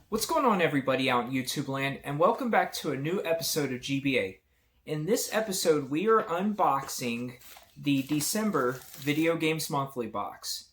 What's going on, everybody out in YouTube land, and welcome back to a new episode of GBA. In this episode, we are unboxing the December Video Games Monthly box.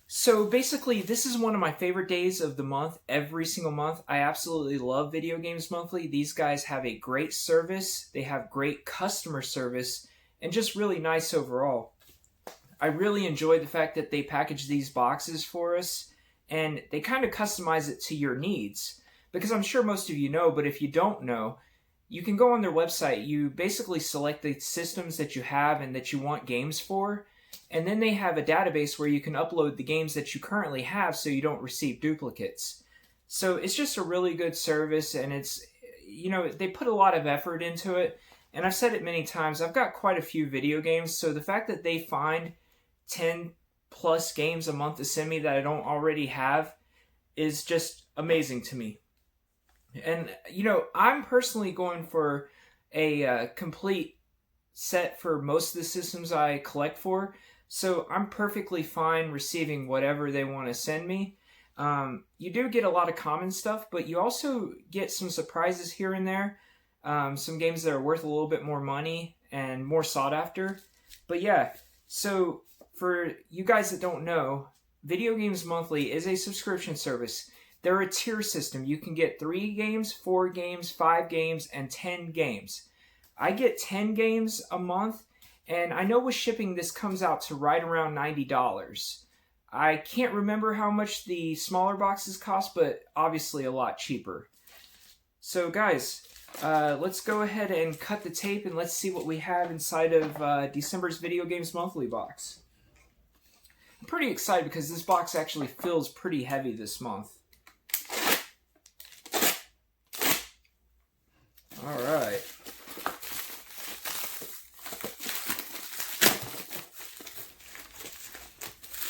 So basically, this is one of my favorite days of the month, every single month. I absolutely love Video Games Monthly. These guys have a great service, they have great customer service, and just really nice overall. I really enjoy the fact that they package these boxes for us, and they kind of customize it to your needs. Because I'm sure most of you know, but if you don't know, you can go on their website, you basically select the systems that you have and that you want games for, and then they have a database where you can upload the games that you currently have so you don't receive duplicates. So it's just a really good service, and it's, you know, they put a lot of effort into it, and I've said it many times, I've got quite a few video games, so the fact that they find 10 plus games a month to send me that I don't already have is just amazing to me. And, you know, I'm personally going for a complete set for most of the systems I collect for, so I'm perfectly fine receiving whatever they want to send me. You do get a lot of common stuff, but you also get some surprises here and there. Some games that are worth a little bit more money and more sought after. But yeah, so for you guys that don't know, Video Games Monthly is a subscription service. They're a tier system. You can get 3 games, 4 games, 5 games, and 10 games. I get 10 games a month, and I know with shipping this comes out to right around $90. I can't remember how much the smaller boxes cost, but obviously a lot cheaper. So guys, let's go ahead and cut the tape and let's see what we have inside of December's Video Games Monthly box. I'm pretty excited because this box actually feels pretty heavy this month. Alright.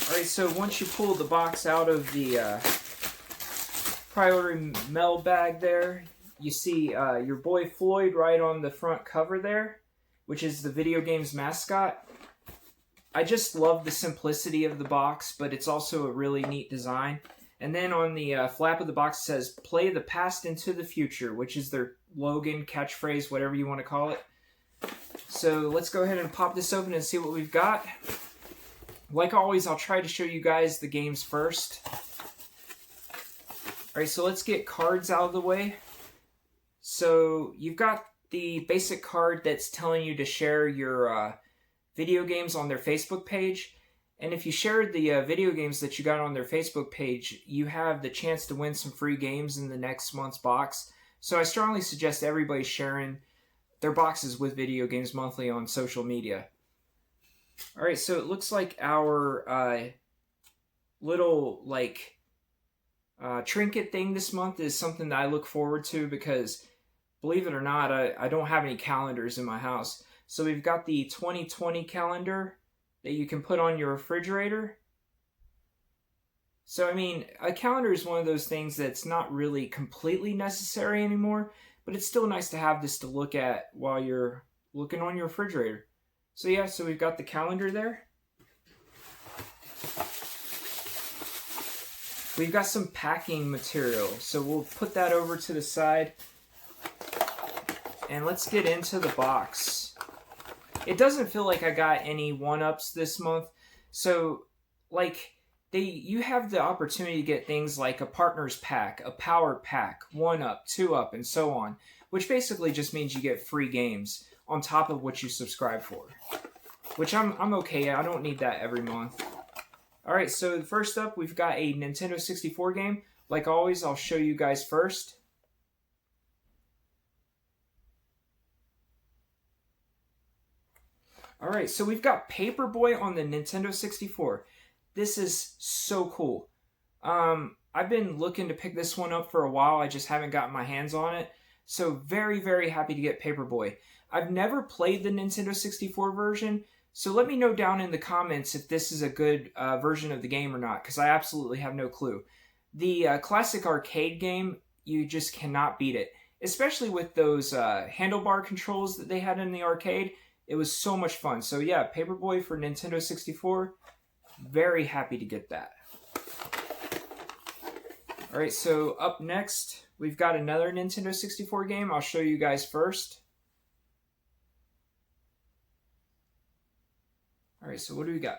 Alright, so once you pull the box out of the priority mail bag there, you see your boy Floyd right on the front cover there, which is the video game's mascot. I just love the simplicity of the box, but it's also a really neat design. And then on the flap of the box it says, "Play the past into the future," which is their slogan, catchphrase, whatever you want to call it. So let's go ahead and pop this open and see what we've got. Like always, I'll try to show you guys the games first. Alright, so let's get cards out of the way. So you've got the basic card that's telling you to share your video games on their Facebook page. And if you shared the video games that you got on their Facebook page, you have the chance to win some free games in the next month's box. So I strongly suggest everybody sharing their boxes with Video Games Monthly on social media. Alright, so it looks like our little, trinket thing this month is something that I look forward to because, believe it or not, I don't have any calendars in my house. So we've got the 2020 calendar that you can put on your refrigerator. So, I mean, a calendar is one of those things that's not really completely necessary anymore, but it's still nice to have this to look at while you're looking on your refrigerator. So yeah, so we've got the calendar there. We've got some packing material, so we'll put that over to the side. And let's get into the box. It doesn't feel like I got any one-ups this month. So, you have the opportunity to get things like a partner's pack, a power pack, 1-up, 2-up, and so on. Which basically just means you get free games on top of what you subscribe for. Which I'm okay, I don't need that every month. Alright, so first up, we've got a Nintendo 64 game. Like always, I'll show you guys first. Alright, so we've got Paperboy on the Nintendo 64. This is so cool. I've been looking to pick this one up for a while, I just haven't gotten my hands on it. So very, very happy to get Paperboy. I've never played the Nintendo 64 version, so let me know down in the comments if this is a good version of the game or not, because I absolutely have no clue. The classic arcade game, you just cannot beat it. Especially with those handlebar controls that they had in the arcade. It was so much fun. So yeah, Paperboy for Nintendo 64. Very happy to get that. Alright, so up next, we've got another Nintendo 64 game. I'll show you guys first. Alright, so what do we got?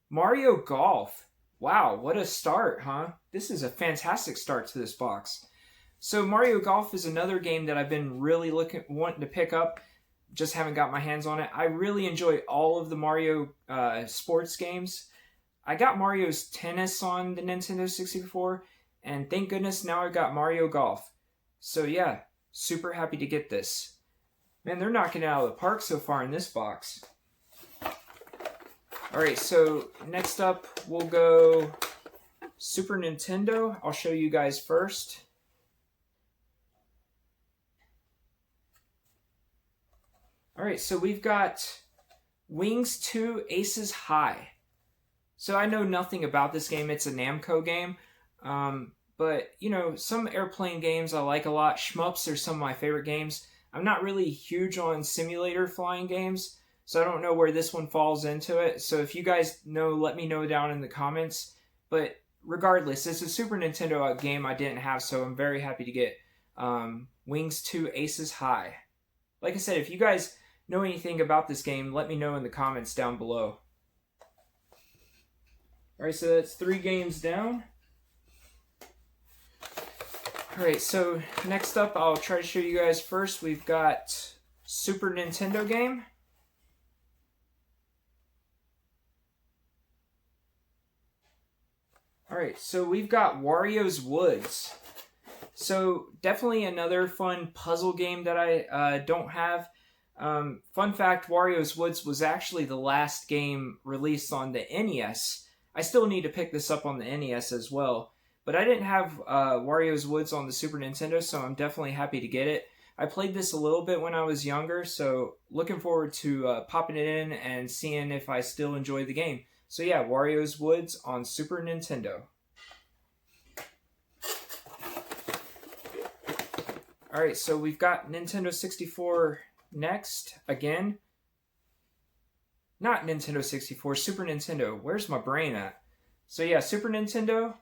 Mario Golf. Wow, what a start, huh? This is a fantastic start to this box. So Mario Golf is another game that I've been really wanting to pick up. Just haven't got my hands on it. I really enjoy all of the Mario sports games. I got Mario's Tennis on the Nintendo 64, and thank goodness now I've got Mario Golf. So yeah, super happy to get this. Man, they're knocking it out of the park so far in this box. Alright, so next up we'll go Super Nintendo. I'll show you guys first. Alright, so we've got Wings 2 Aces High. So I know nothing about this game. It's a Namco game. But, you know, some airplane games I like a lot. Shmups are some of my favorite games. I'm not really huge on simulator flying games, so I don't know where this one falls into it. So if you guys know, let me know down in the comments. But regardless, it's a Super Nintendo game I didn't have, so I'm very happy to get Wings 2 Aces High. Like I said, if you guys know anything about this game, let me know in the comments down below. Alright, so that's 3 games down. Alright, so next up, I'll try to show you guys first. We've got Super Nintendo game. Alright, so we've got Warios Woods. So definitely another fun puzzle game that I don't have. Fun fact, Warios Woods was actually the last game released on the NES. I still need to pick this up on the NES as well. But I didn't have Warios Woods on the Super Nintendo, so I'm definitely happy to get it. I played this a little bit when I was younger, so looking forward to popping it in and seeing if I still enjoy the game. So yeah, Warios Woods on Super Nintendo. Alright, so we've got Nintendo 64 next, again. Not Nintendo 64, Super Nintendo. Where's my brain at? So yeah, Super Nintendo.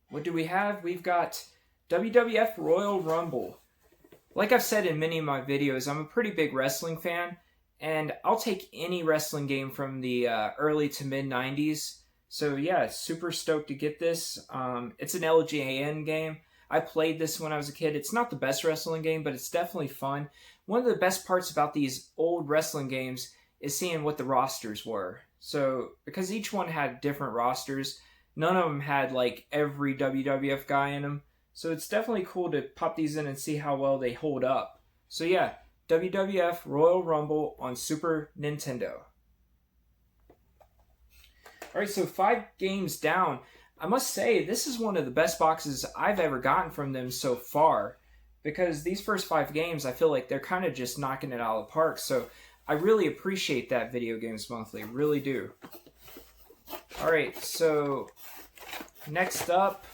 What do we have? We've got WWF Royal Rumble. Like I've said in many of my videos, I'm a pretty big wrestling fan, and I'll take any wrestling game from the early to mid-90s. So yeah, super stoked to get this. It's an LJN game. I played this when I was a kid. It's not the best wrestling game, but it's definitely fun. One of the best parts about these old wrestling games is seeing what the rosters were. So, because each one had different rosters, none of them had like every WWF guy in them. So it's definitely cool to pop these in and see how well they hold up. So yeah, WWF Royal Rumble on Super Nintendo. Alright, so 5 games down. I must say, this is one of the best boxes I've ever gotten from them so far. Because these first 5 games, I feel like they're kind of just knocking it out of the park. So I really appreciate that Video Games Monthly. Really do. Alright, so next up,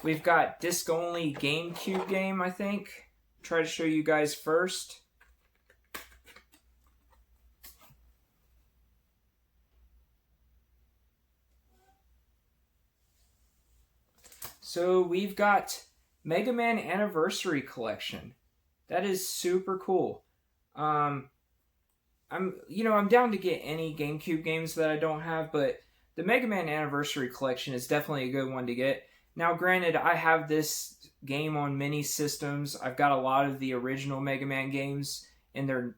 we've got disc-only GameCube game, I think. Try to show you guys first. So we've got Mega Man Anniversary Collection. That is super cool. I'm down to get any GameCube games that I don't have, but the Mega Man Anniversary Collection is definitely a good one to get. Now, granted, I have this game on many systems. I've got a lot of the original Mega Man games in their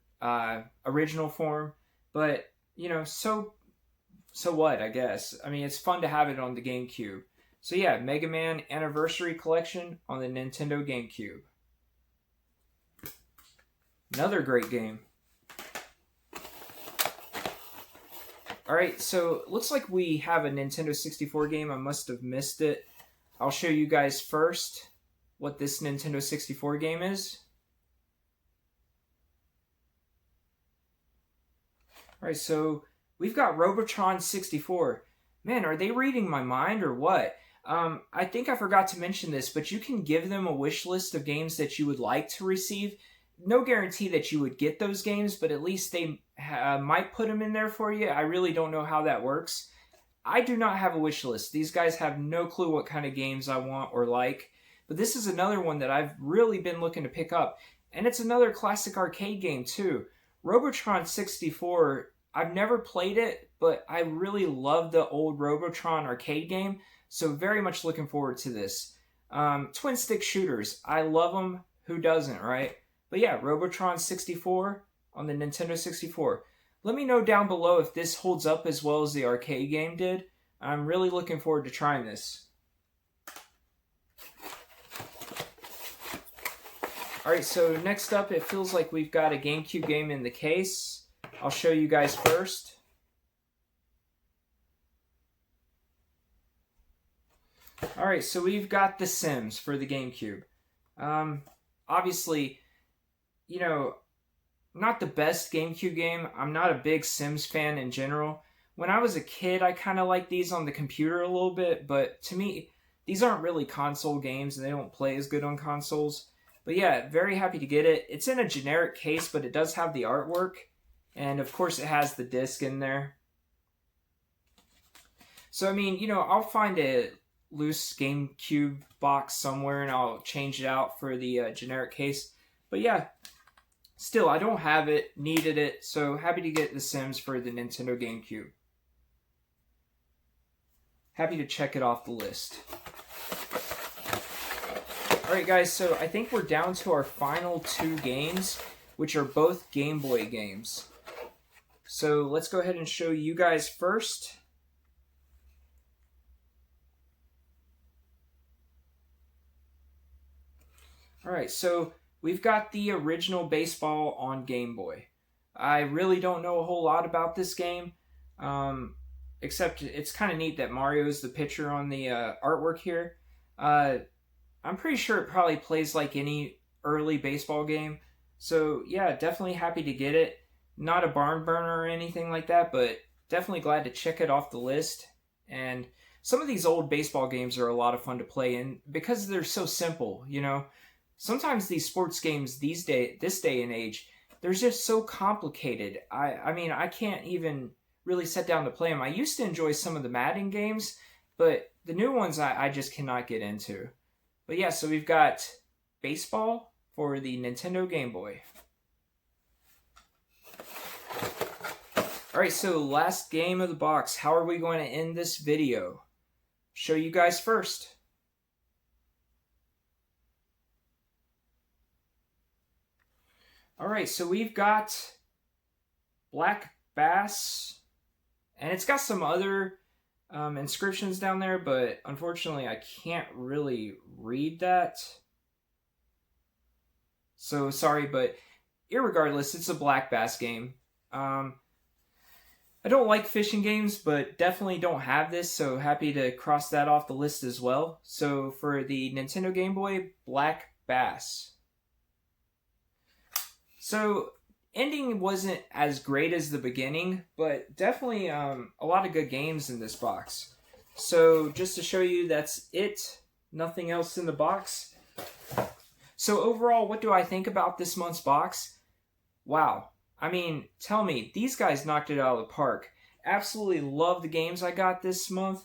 original form, but so what? I guess. I mean, it's fun to have it on the GameCube. So yeah, Mega Man Anniversary Collection on the Nintendo GameCube. Another great game. Alright, so it looks like we have a Nintendo 64 game. I must have missed it. I'll show you guys first what this Nintendo 64 game is. Alright, so we've got Robotron 64. Man, are they reading my mind or what? I think I forgot to mention this, but you can give them a wish list of games that you would like to receive. No guarantee that you would get those games, but at least they might put them in there for you. I really don't know how that works. I do not have a wish list. These guys have no clue what kind of games I want or like. But this is another one that I've really been looking to pick up. And it's another classic arcade game too. Robotron 64, I've never played it, but I really love the old Robotron arcade game. So very much looking forward to this. Twin stick shooters, I love them. Who doesn't, right? But yeah, Robotron 64 on the Nintendo 64. Let me know down below if this holds up as well as the arcade game did. I'm really looking forward to trying this. Alright, so next up, it feels like we've got a GameCube game in the case. I'll show you guys first. Alright, so we've got The Sims for the GameCube. Obviously, you know, not the best GameCube game. I'm not a big Sims fan in general. When I was a kid, I kind of liked these on the computer a little bit, but to me, these aren't really console games and they don't play as good on consoles. But yeah, very happy to get it. It's in a generic case, but it does have the artwork. And of course it has the disc in there. So I mean, you know, I'll find a loose GameCube box somewhere and I'll change it out for the generic case. But yeah, still, I don't have it, needed it, so happy to get The Sims for the Nintendo GameCube. Happy to check it off the list. Alright guys, so I think we're down to our final two games, which are both Game Boy games. So let's go ahead and show you guys first. Alright, so we've got the original baseball on Game Boy. I really don't know a whole lot about this game, except it's kind of neat that Mario's the pitcher on the artwork here. I'm pretty sure it probably plays like any early baseball game. So yeah, definitely happy to get it. Not a barn burner or anything like that, but definitely glad to check it off the list. And some of these old baseball games are a lot of fun to play in because they're so simple, you know. Sometimes these sports games this day and age, they're just so complicated. I mean, I can't even really sit down to play them. I used to enjoy some of the Madden games, but the new ones I just cannot get into. But yeah, so we've got baseball for the Nintendo Game Boy. Alright, so last game of the box. How are we going to end this video? Show you guys first. Alright, so we've got Black Bass, and it's got some other inscriptions down there, but unfortunately I can't really read that. So sorry, but irregardless, it's a Black Bass game. I don't like fishing games, but definitely don't have this, so happy to cross that off the list as well. So for the Nintendo Game Boy, Black Bass. So ending wasn't as great as the beginning, but definitely a lot of good games in this box. So just to show you, that's it. Nothing else in the box. So overall, what do I think about this month's box? Wow. I mean, tell me, these guys knocked it out of the park. Absolutely love the games I got this month,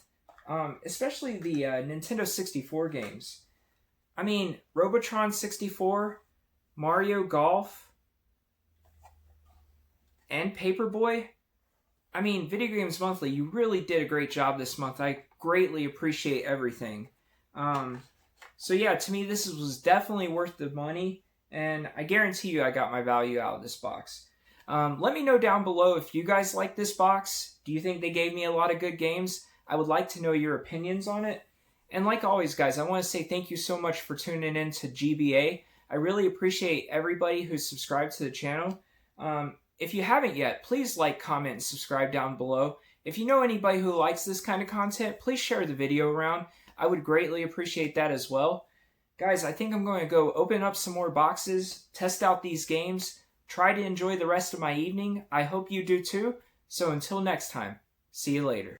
especially the Nintendo 64 games. I mean, Robotron 64, Mario Golf, and Paperboy. I mean, Video Games Monthly, you really did a great job this month. I greatly appreciate everything. So yeah, to me, this was definitely worth the money, and I guarantee you I got my value out of this box. Let me know down below if you guys like this box. Do you think they gave me a lot of good games? I would like to know your opinions on it. And like always, guys, I want to say thank you so much for tuning in to GBA. I really appreciate everybody who's subscribed to the channel. If you haven't yet, please like, comment, and subscribe down below. If you know anybody who likes this kind of content, please share the video around. I would greatly appreciate that as well. Guys, I think I'm going to go open up some more boxes, test out these games, try to enjoy the rest of my evening. I hope you do too. So until next time, see you later.